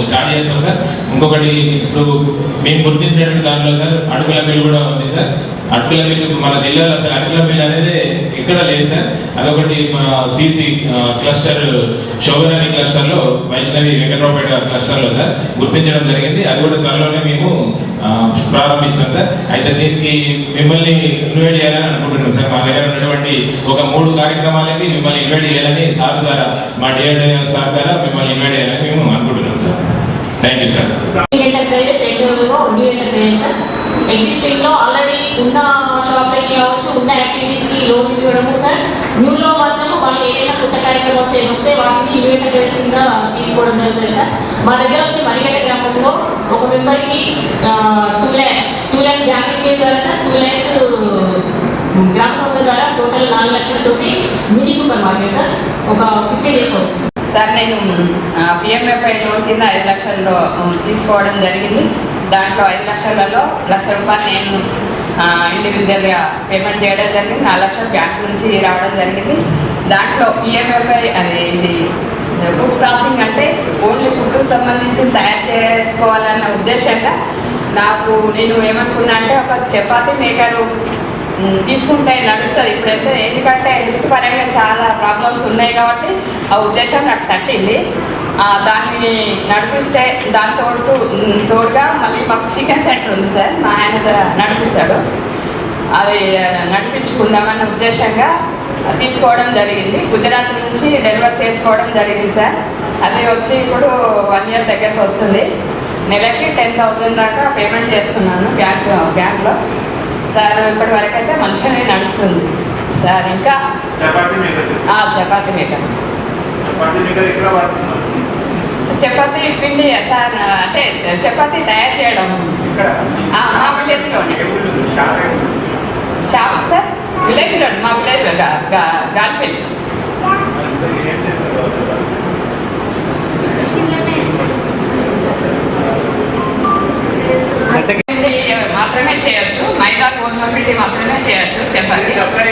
Start చేస్తాం sir. ఇంకొకటి ఇప్పుడు మేము గుర్తించినటువంటి దాంట్లో సార్ అటుకుల మిల్లు కూడా ఉంది సార్. అటుకుల మిల్లు మన జిల్లాలో అసలు అటుకుల మిల్లు అనేది ఎక్కడ లేదు సార్. అదొకటి మన సిసి క్లస్టర్ శోభరాణి క్లస్టర్లో వైష్ణవి వెంకటరావుపేట క్లస్టర్లో సార్ గుర్తించడం జరిగింది. అది కూడా త్వరలోనే మేము ప్రారంభిస్తాం సార్. అయితే దీనికి మిమ్మల్ని ఇన్వైట్ చేయాలని అనుకుంటున్నాం సార్. మా దగ్గర ఉన్నటువంటి ఒక 3 కార్యక్రమాలకి మిమ్మల్ని ఇన్వైట్ చేయాలని సార్ ద్వారా, మా డిఆర్డీ సార్ ద్వారా మిమ్మల్ని ఇన్వైట్ చేయాలని మేము అనుకుంటున్నాం sir. Thank you sir. Existing లో ఆల్రెడీ ఉన్న షాప్లకి కావచ్చు, ఉన్న యాక్టివిటీస్ కి లోన్ ఇవ్వడము సార్. న్యూలో మాత్రము వాళ్ళు ఏదైనా కొత్త కార్యక్రమాలు వస్తే వాటిని న్యూ ఎంటర్ప్రైజింగ్ గా తీసుకోవడం జరుగుతుంది సార్. మా దగ్గర వచ్చి మణిగడ్డ గ్రామంలో ఒక మెంబర్కి 2 lakhs గ్రామీణ ద్వారా సార్ 2 lakhs గ్రామ సంస్థ ద్వారా టోటల్ 4 లక్షలతోటి మినీ సూపర్ మార్కెట్ సార్ ఒక 50 days అవుతుంది సార్. నేను పిఎంఎఫ్ఐ లోన్ కింద 5 లక్షల్లో తీసుకోవడం జరిగింది. దాంట్లో 5 లక్షలలో 1 లక్ష రూపాయలు నేను ఇండివిజువల్గా పేమెంట్ చేయడం జరిగింది. 4 లక్షలు బ్యాంక్ నుంచి రావడం జరిగింది. దాంట్లో పిఎంఎఫ్ఐ అది ఇది ఫుడ్ ప్రాసెసింగ్ అంటే ఓన్లీ ఫుడ్కు సంబంధించి తయారు చేసుకోవాలన్న ఉద్దేశంగా నేను ఏమనుకున్నా అంటే ఒక చపాతీ మేకరు తీసుకుంటే నడుస్తుంది ఇప్పుడైతే. ఎందుకంటే హెల్త్ పరంగా చాలా ప్రాబ్లమ్స్ ఉన్నాయి కాబట్టి ఆ ఉద్దేశం నాకు తట్టింది. దాన్ని నడిపిస్తే దాంతో తోడుగా మళ్ళీ మాకు చికెన్ సెంటర్ ఉంది సార్, మా ఆయన నడిపిస్తాడు. అది నడిపించుకుందామన్న ఉద్దేశంగా తీసుకోవడం జరిగింది. గుజరాత్ నుంచి డెలివర్ చేసుకోవడం జరిగింది సార్. అది వచ్చి ఇప్పుడు 1 year దగ్గరకు వస్తుంది. నెలకి 10,000 దాకా పేమెంట్ చేస్తున్నాను బ్యాంక్లో సార్. ఇప్పటి వరకు అయితే మంచిగానే నడుస్తుంది సార్. ఇంకా చపాతీ మేకర్ చపాతీ పిండి సార్, అంటే చపాతీ తయారు చేయడం మా విలేజ్లోనే షాప్ సార్. విలేజ్లో మా విలేజ్లో గాలిపల్లి. మాత్రమే చేయొచ్చు, మైదా గోధుమ పిండి మాత్రమే చేయొచ్చు. చపాతీ సప్లై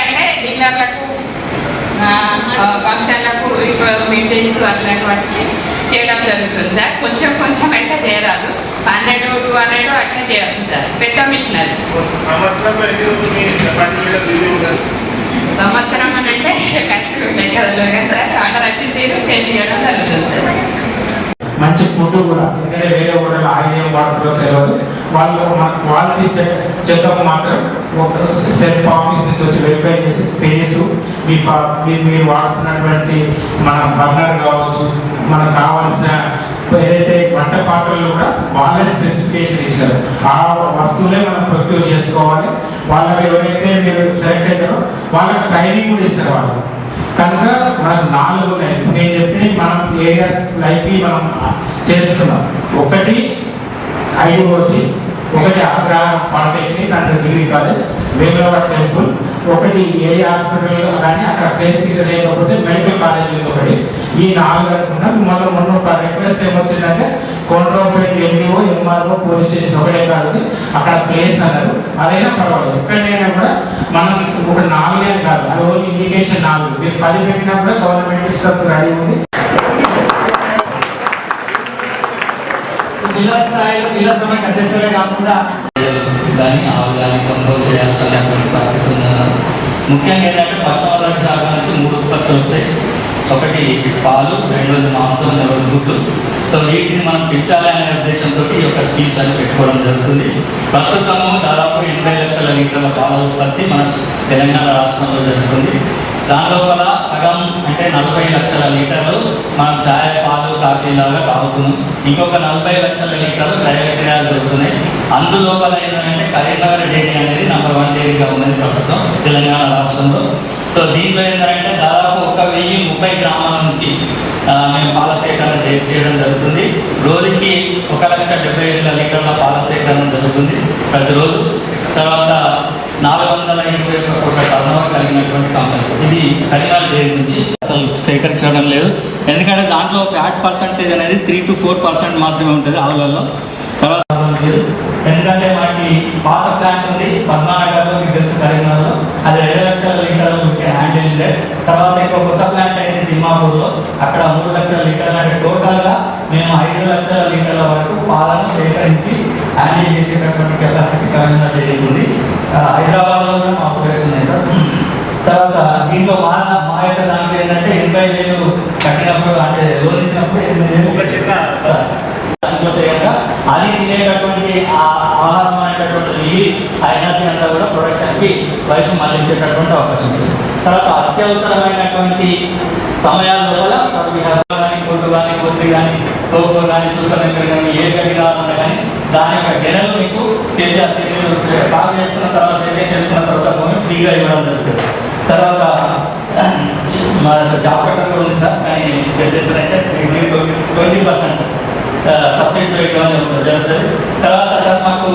అంటే డీలర్లకు, ఫంక్షన్లకు, మీటింగ్స్ అట్లాంటి వాటికి చేయడం జరుగుతుంది సార్. కొంచెం అంటే చేయరాదు. 100, 200 అట్లా చేయొచ్చు సార్. పెద్ద మిషనరీ. సంవత్సరం అని అంటే కష్టం ఉంటాయి కదా సార్. ఆర్డర్ వచ్చి చేయడం జరుగుతుంది సార్. మంచి ఫుడ్ కూడా, ఎందుకంటే వేరే హోటల్ ఆయిల్ ఏం వాడుతుందో తెలియదు. వాళ్ళు మన క్వాలిటీ చెకప్ మాత్రం ఒక సెల్ఫ్ ఆఫీస్ నుంచి వచ్చి వెరిఫై చేసి స్పేసు, మీరు వాడుతున్నటువంటి మన బర్నర్ కావచ్చు, మనకు కావాల్సిన ఏదైతే వంట పాత్రలు కూడా వాళ్ళే స్పెసిఫికేషన్ ఇస్తారు. ఆ వస్తువులే మనం ప్రొక్యూర్ చేసుకోవాలి. వాళ్ళకి ఎవరైతే మీరు సెలెక్ట్ అవుతారో వాళ్ళకి ట్రైనింగ్ కూడా ఇస్తారు వాళ్ళు. కనుక మనకు 4 ఉన్నాయి. నేను చెప్పి మనం ఏరియాస్ లైక్ మనం చేస్తున్నాం. ఒకటి ఐఓసి, ఒకటి Agraharam polytechnic and degree college, Vemulawada temple, ఒకటి ఏరియా హాస్పిటల్ కానీ అక్కడ ప్లేస్ లేకపోతే మెడికల్ కాలేజ్ ఒకటి. ఈ 4 అనుకున్నా. మొన్న ఒక రిక్వెస్ట్ ఏమొచ్చిందంటే Kondraopeta MDO, MRO, police station ఒకటే కాదు, అక్కడ ప్లేస్ అన్నారు. అదైనా పర్వాలేదు, ఎక్కడైనా కూడా మనం ఒక 4 కాదు, అది ఓన్లీ ఇండికేషన్ 4. మీరు 10 పెట్టినా కూడా గవర్నమెంట్ ఇష్టం రెడీ ఉంది. జిల్లా స్థాయిలో జిల్లా సమయ అధ్యక్షులే కాకుండా కానీ కొనుగోలు చేయాల్సిన పరిస్థితి ఉన్నారు. ముఖ్యంగా ఏంటంటే పశుసంవర్ధక శాఖ నుంచి 3 ఉత్పత్తులు వస్తాయి. ఒకటి పాలు, 2వది మాంసం, 3వది గుడ్లు. సో వీటిని మనం పెంచాలి అనే ఉద్దేశంతో ఈ యొక్క స్కీమ్స్ అని పెట్టుకోవడం జరుగుతుంది. ప్రస్తుతము దాదాపు 80 లక్షల లీటర్ల పాల ఉత్పత్తి మన తెలంగాణ రాష్ట్రంలో జరుగుతుంది. దానిలోపల సగం అంటే 40 లక్షల లీటర్లు మనం ఛాయ, పాలు, కాఫీలాగా తాగుతున్నాం. ఇంకొక 40 లక్షల లీటర్లు ప్రైవేట్ విక్రయాలు జరుగుతున్నాయి. అందులోపల ఏంటంటే కరీంనగర్ డైరీ అనేది నంబర్ 1 డైరీగా ఉన్నది ప్రస్తుతం తెలంగాణ రాష్ట్రంలో. సో దీంట్లో ఏంటంటే దాదాపు 1030 గ్రామాల నుంచి మేము పాల సేకరణ చేయడం జరుగుతుంది. రోజుకి 1,70,000 లీటర్ల పాల సేకరణ జరుగుతుంది ప్రతిరోజు. తర్వాత 421 కోట్ల టర్నోవర్ కలిగినటువంటి కంపెనీ ఇది కరీంనగర్ డైరీ నుంచి సేకరించడం లేదు. ఎందుకంటే దాంట్లో ఫ్యాట్ పర్సంటేజ్ అనేది 3 to 4% మాత్రమే ఉంటుంది ఆవులలో. తర్వాత ఎందుకంటే మనకి పాత ప్లాంట్ ఉంది పద్మానగర్లో, మీకు తెలుసు కరీంనగర్లో, అది 2 లక్షల లీటర్లు హ్యాండిల్ ఉండిందే. తర్వాత ఇంకో కొత్త ప్లాంట్ అయింది తిమ్మాపూర్లో, అక్కడ 3 లక్షల లీటర్లు, అంటే టోటల్గా మేము 5 లక్షల లీటర్ల వరకు పాలను సేకరించి హ్యాండిల్ చేసేటటువంటి కెపాసిటీ కరెంట్ డైరీకి ఉంది. హైదరాబాద్లో కూడా మా ఆపరేషన్ ఉంది సార్. తర్వాత దీంట్లో మా యొక్క దాంట్లో ఏంటంటే 80,000 కట్టినప్పుడు, అంటే లోన్ ఇచ్చినప్పుడు 8,000 దానిపోతే కనుక అది తినేటటువంటి ఆహారం అనేటటువంటిది ఈ ఎనర్జీ అంతా కూడా ప్రొడక్షన్కి వైపు మళ్ళించేటటువంటి అవకాశం ఉంది. తర్వాత అత్యవసరమైనటువంటి సమయాల లోపల కానీ గుడ్డు కానీ కొద్ది కానీ తోపు కానీ సూపర్ కానీ ఏ గడ్డి కావాలన్నా కానీ దాని యొక్క గెలలు మీకు కాల్ చేసుకున్న తర్వాత సేద్యం చేసుకున్న తర్వాత భూమి ఫ్రీగా ఇవ్వడం జరుగుతుంది. తర్వాత మన జాబ్ కట్టర్ కూడా ఉంది సార్, కానీ పెద్ద అయితే 20% సబ్సిడీ ఇవ్వడం జరుగుతుంది. తర్వాత సార్ మాకు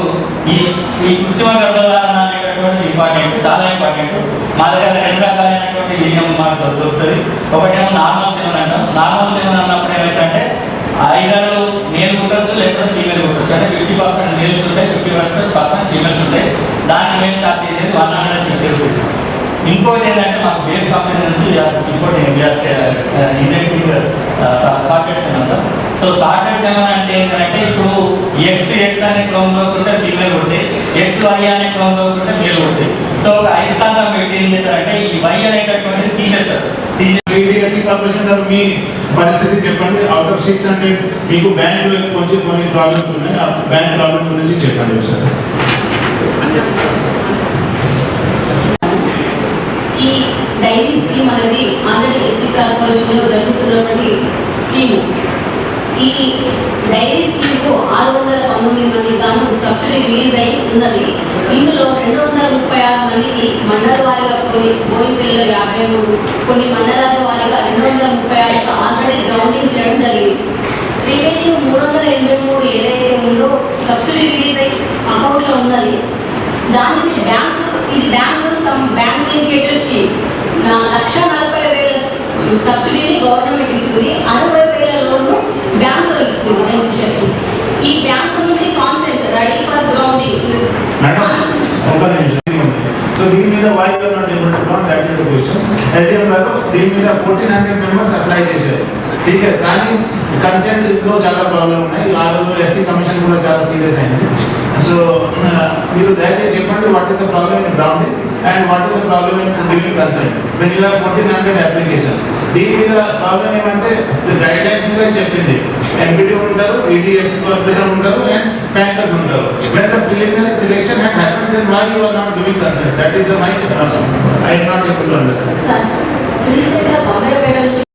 ఈ కృత్రిమ గర్భధారణ అనేటటువంటి ఇంపార్టెంట్, చాలా ఇంపార్టెంట్. మా దగ్గర 2 రకాలైనటువంటి వినియోగం మాకు దొరుకుతుంది. ఒకటేమో నార్మల్ సెవెన్ అంటాం. నార్మల్ సెవెన్ అన్నప్పుడు ఏమైందంటే ఐదారు మేల్ కుట్టచ్చు, లేకపోతే ఫీమేల్ కుట్టచ్చు. అంటే 50% మేల్స్ ఉంటాయి, 50% ఫీమేల్స్ ఉంటాయి. దాన్ని మేము చార్జ్ చేసేది 150 రూపీస్. ఇంకోటి ఏంటంటే మాకు బేస్ కంపెనీ నుంచి ఇంకోటి ఇండక్టివ్ సాకెట్స్ ఏమన్నా సార్. సో సాకెట్స్ ఏమన్నా అంటే ఏంటంటే ఇప్పుడు ఎక్స్ అనే క్రౌన్ దొరుకుతుంటే ఫీమేల్ కొడుతుంది, XY అనే క్రౌన్ దొరుకుతుంటే మేల్ కొడుతుంది. సో ఒక అయస్కాంతం పెట్టి ఏం చేస్తారంటే ఈ Y అనేటటువంటిది తీసేస్తారు. మీ పరిస్థితి చెప్పండి. అవుట్ ఆఫ్ 600 మీకు బ్యాంక్ కొన్ని ప్రాబ్లమ్స్ ఉన్నాయి, ఆ బ్యాంక్ ప్రాబ్లమ్ గురించి చెప్పండి సార్. ఈ డైరీ స్కీమ్ అనేది ఆల్రెడీ ఎస్సీ కార్పొరేషన్లో జరుగుతున్నటువంటి స్కీము. ఈ డైరీ స్కీమ్కు 619 మంది గాను సబ్సిడీ రిలీజ్ అయి ఉన్నది. ఇందులో 236 మందికి మండల వారీగా, కొన్ని బోయినపల్లిలో 53, కొన్ని మండలాల వారీగా 236 ఆల్రెడీ గ్రౌండింగ్ చేయడం జరిగింది. రిమైనింగ్ 383 ఏదైతే ఉందో సబ్సిడీ రిలీజ్ అయి అకౌంట్లో ఉన్నది. దానికి బ్యాంక్ లింకేజెస్ కి 1,40,000 సబ్సిడీని గవర్నమెంట్ ఇస్తుంది, 60,000 లోను బ్యాంకు ఇస్తుంది బెనిఫిషియర్కి. ఈ బ్యాంకు నుంచి concept ready for grounding. So దీని మీద why you are not able to ground, that is the question. LGM గారు దీని మీద 1400 మెంబర్స్ అప్లై చేశారు. ठीक है, కానీ కన్సెంట్ లో చాలా ప్రాబ్లం ఉన్నాయి. ఆ రోజు ఎస్సీ కమిషన్ కూడా చాలా సీరియస్ అయింది. సో మీరు దయచేసి చెప్పండి, what is the problem in grounding and what is the problem in building consent when you have 1400 application. దీని మీద ప్రాబ్లం ఏమంటే గైడ్ లైన్స్ మీద చెప్పింది ఎంపీడీ ఉంటారు, ఈడీఎస్ కార్పొరేటర్ ఉంటారు అండ్ బ్యాంకర్స్ ఉంటారు. When the preliminary selection had happened, then why you are not giving consent? That is the my problem. I am not able to understand.